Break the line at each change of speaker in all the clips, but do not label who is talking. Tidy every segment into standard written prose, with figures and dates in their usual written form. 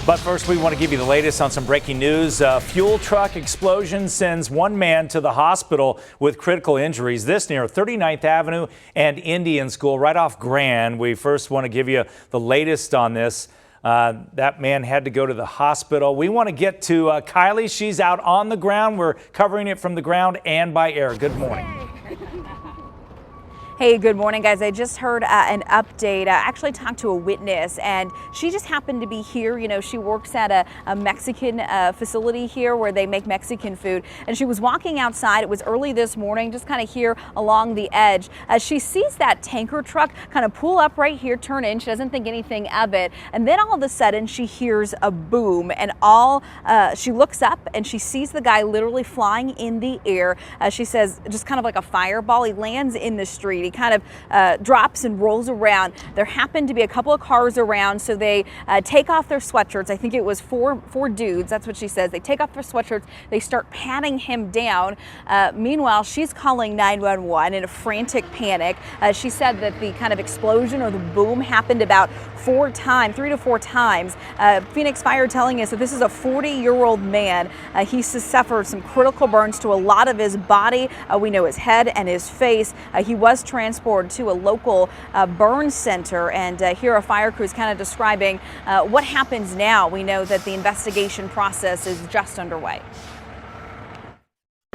But first, we want to give you the latest on some breaking news. Fuel truck explosion sends one man to the hospital with critical injuries. This near 39th Avenue and Indian School, right off Grand. We first want to give you the latest on this. That man had to go to the hospital. We want to get to Kylie. She's out on the ground. We're covering it from the ground and by air. Good morning.
Hey, good morning, guys. I just heard an update. I actually talked to a witness, and she just happened to be here. You know, she works at a Mexican facility here where they make Mexican food, and she was walking outside. It was early this morning, just kind of here along the edge. She sees that tanker truck kind of pull up right here, turn in. She doesn't think anything of it, and then all of a sudden she hears a boom, and she looks up and she sees the guy literally flying in the air. She says, just kind of like a fireball. He lands in the street. He kind of drops and rolls around. There happened to be a couple of cars around, so they take off their sweatshirts. I think it was four dudes. That's what she says. They take off their sweatshirts. They start patting him down. Meanwhile, she's calling 911 in a frantic panic. She said that the kind of explosion or the boom happened about 3 to 4 times. Phoenix Fire telling us that this is a 40-year-old man. He suffered some critical burns to a lot of his body. We know his head and his face. He was transported to a local burn center, and here a fire crew is kind of describing what happens now. We know that the investigation process is just underway.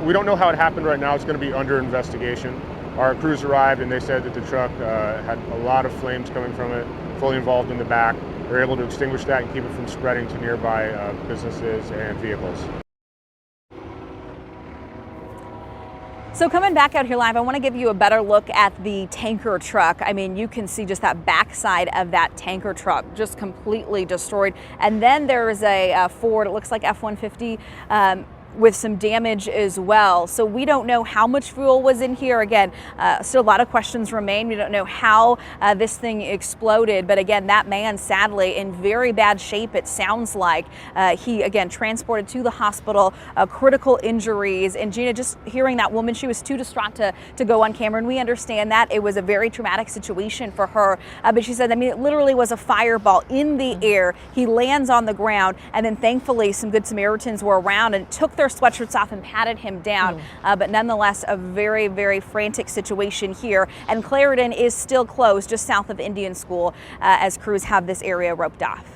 We don't know how it happened right now. It's going to be under investigation. Our crews arrived and they said that the truck had a lot of flames coming from it, fully involved in the back. They were able to extinguish that and keep it from spreading to nearby businesses and vehicles.
So coming back out here live, I want to give you a better look at the tanker truck. I mean, you can see just that backside of that tanker truck just completely destroyed. And then there's a Ford, it looks like F-150, with some damage as well. So we don't know how much fuel was in here. Again, still a lot of questions remain. We don't know how this thing exploded, but again, that man sadly in very bad shape, it sounds like. He again transported to the hospital, critical injuries. And Gina, just hearing that woman, she was too distraught to go on camera, and we understand that. It was a very traumatic situation for her, but she said, I mean, it literally was a fireball in the air. He lands on the ground, and then thankfully some Good Samaritans were around and took their sweatshirts off and patted him down. But nonetheless, a very, very frantic situation here. And Clarendon is still closed just south of Indian School as crews have this area roped off.